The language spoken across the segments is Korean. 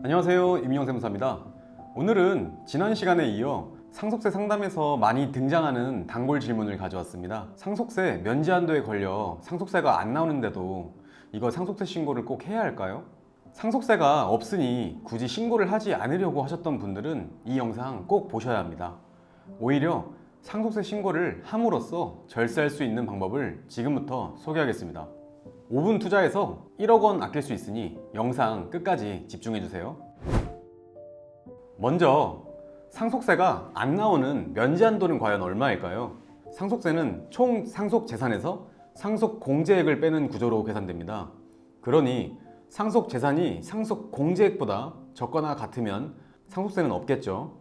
안녕하세요, 임용 세무사입니다. 오늘은 지난 시간에 이어 상속세 상담에서 많이 등장하는 단골 질문을 가져왔습니다. 상속세 면제한도에 걸려 상속세가 안 나오는데도 이거 상속세 신고를 꼭 해야 할까요? 상속세가 없으니 굳이 신고를 하지 않으려고 하셨던 분들은 이 영상 꼭 보셔야 합니다. 오히려 상속세 신고를 함으로써 절세할 수 있는 방법을 지금부터 소개하겠습니다. 5분 투자해서 1억 원 아낄 수 있으니 영상 끝까지 집중해주세요. 먼저 상속세가 안 나오는 면제한도는 과연 얼마일까요? 상속세는 총 상속 재산에서 상속 공제액을 빼는 구조로 계산됩니다. 그러니 상속 재산이 상속 공제액보다 적거나 같으면 상속세는 없겠죠.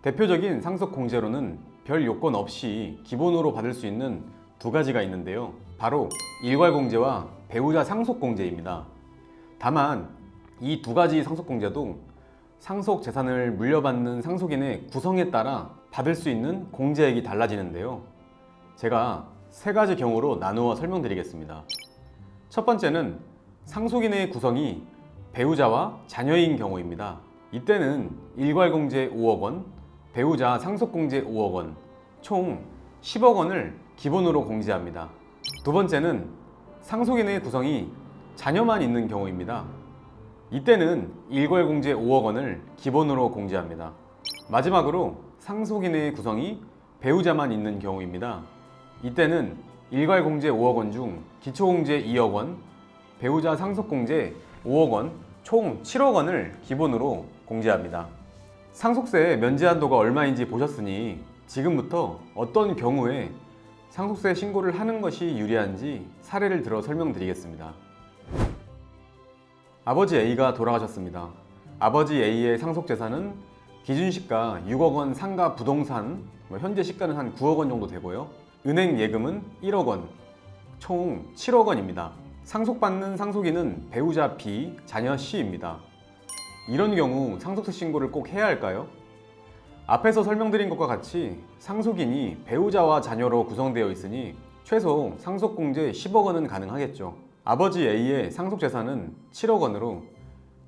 대표적인 상속 공제로는 별 요건 없이 기본으로 받을 수 있는 두 가지가 있는데요. 바로 일괄공제와 배우자 상속공제입니다. 다만 이 두 가지 상속공제도 상속 재산을 물려받는 상속인의 구성에 따라 받을 수 있는 공제액이 달라지는데요. 제가 세 가지 경우로 나누어 설명드리겠습니다. 첫 번째는 상속인의 구성이 배우자와 자녀인 경우입니다. 이때는 일괄공제 5억 원, 배우자 상속공제 5억 원, 총 10억 원을 기본으로 공제합니다. 두 번째는 상속인의 구성이 자녀만 있는 경우입니다. 이때는 일괄공제 5억 원을 기본으로 공제합니다. 마지막으로 상속인의 구성이 배우자만 있는 경우입니다. 이때는 일괄공제 5억 원 중 기초공제 2억 원, 배우자 상속공제 5억 원, 총 7억 원을 기본으로 공제합니다. 상속세 면제한도가 얼마인지 보셨으니 지금부터 어떤 경우에 상속세 신고를 하는 것이 유리한지 사례를 들어 설명드리겠습니다. 아버지 A가 돌아가셨습니다. 아버지 A의 상속재산은 기준시가 6억 원 상가 부동산, 현재 시가는 한 9억 원 정도 되고요. 은행 예금은 1억 원, 총 7억 원입니다. 상속받는 상속인은 배우자 B, 자녀 C입니다. 이런 경우 상속세 신고를 꼭 해야 할까요? 앞에서 설명드린 것과 같이 상속인이 배우자와 자녀로 구성되어 있으니 최소 상속공제 10억 원은 가능하겠죠. 아버지 A의 상속재산은 7억 원으로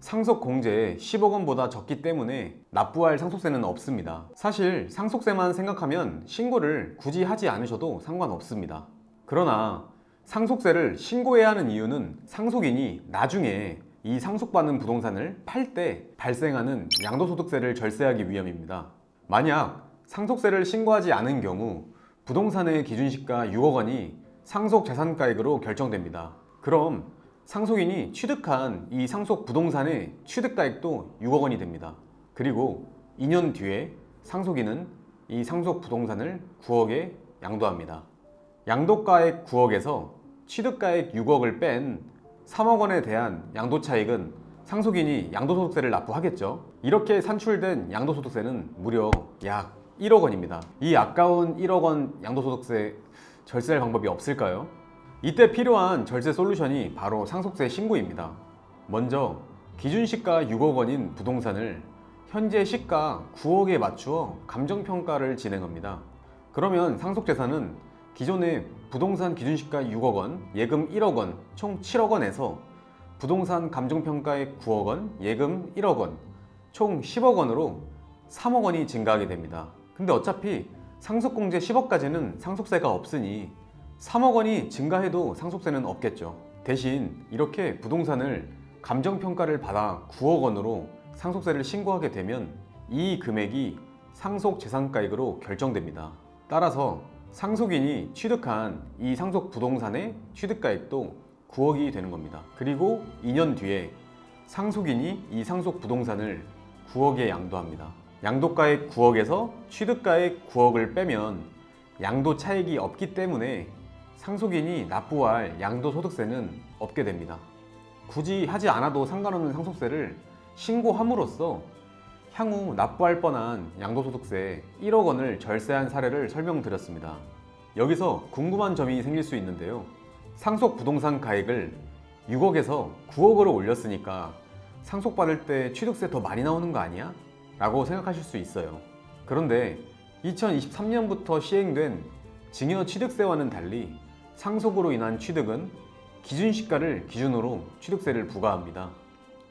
상속공제 10억 원보다 적기 때문에 납부할 상속세는 없습니다. 사실 상속세만 생각하면 신고를 굳이 하지 않으셔도 상관없습니다. 그러나 상속세를 신고해야 하는 이유는 상속인이 나중에 이 상속받는 부동산을 팔 때 발생하는 양도소득세를 절세하기 위함입니다. 만약 상속세를 신고하지 않은 경우 부동산의 기준시가 6억 원이 상속재산가액으로 결정됩니다. 그럼 상속인이 취득한 이 상속 부동산의 취득가액도 6억 원이 됩니다. 그리고 2년 뒤에 상속인은 이 상속 부동산을 9억에 양도합니다. 양도가액 9억에서 취득가액 6억을 뺀 3억 원에 대한 양도차익은 상속인이 양도소득세를 납부하겠죠. 이렇게 산출된 양도소득세는 무려 약 1억 원입니다. 이 아까운 1억 원 양도소득세 절세할 방법이 없을까요? 이때 필요한 절세 솔루션이 바로 상속세 신고입니다. 먼저 기준시가 6억 원인 부동산을 현재 시가 9억에 맞추어 감정평가를 진행합니다. 그러면 상속재산은 기존의 부동산 기준시가 6억 원, 예금 1억 원, 총 7억 원에서 부동산 감정평가액 9억 원, 예금 1억 원, 총 10억 원으로 3억 원이 증가하게 됩니다. 근데 어차피 상속공제 10억까지는 상속세가 없으니 3억 원이 증가해도 상속세는 없겠죠. 대신 이렇게 부동산을 감정평가를 받아 9억 원으로 상속세를 신고하게 되면 이 금액이 상속재산가액으로 결정됩니다. 따라서 상속인이 취득한 이 상속 부동산의 취득가액도 9억이 되는 겁니다. 그리고 2년 뒤에 상속인이 이 상속 부동산을 9억에 양도합니다. 양도가액 9억에서 취득가액 9억을 빼면 양도 차익이 없기 때문에 상속인이 납부할 양도소득세는 없게 됩니다. 굳이 하지 않아도 상관없는 상속세를 신고함으로써 향후 납부할 뻔한 양도소득세 1억 원을 절세한 사례를 설명드렸습니다. 여기서 궁금한 점이 생길 수 있는데요. 상속 부동산 가액을 6억에서 9억으로 올렸으니까 상속받을 때 취득세 더 많이 나오는 거 아니야? 라고 생각하실 수 있어요. 그런데 2023년부터 시행된 증여취득세와는 달리 상속으로 인한 취득은 기준시가를 기준으로 취득세를 부과합니다.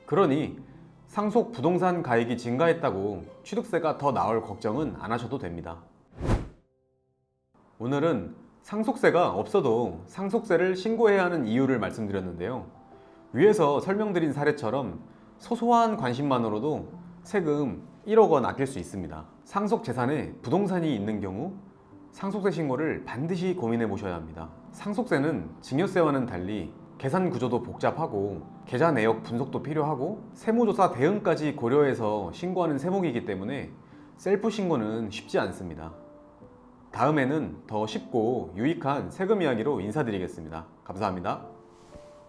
그러니 상속 부동산 가액이 증가했다고 취득세가 더 나올 걱정은 안 하셔도 됩니다. 오늘은 상속세가 없어도 상속세를 신고해야 하는 이유를 말씀드렸는데요. 위에서 설명드린 사례처럼 소소한 관심만으로도 세금 1억 원 아낄 수 있습니다. 상속 재산에 부동산이 있는 경우 상속세 신고를 반드시 고민해 보셔야 합니다. 상속세는 증여세와는 달리 계산 구조도 복잡하고 계좌 내역 분석도 필요하고 세무조사 대응까지 고려해서 신고하는 세목이기 때문에 셀프 신고는 쉽지 않습니다. 다음에는 더 쉽고 유익한 세금 이야기로 인사드리겠습니다. 감사합니다.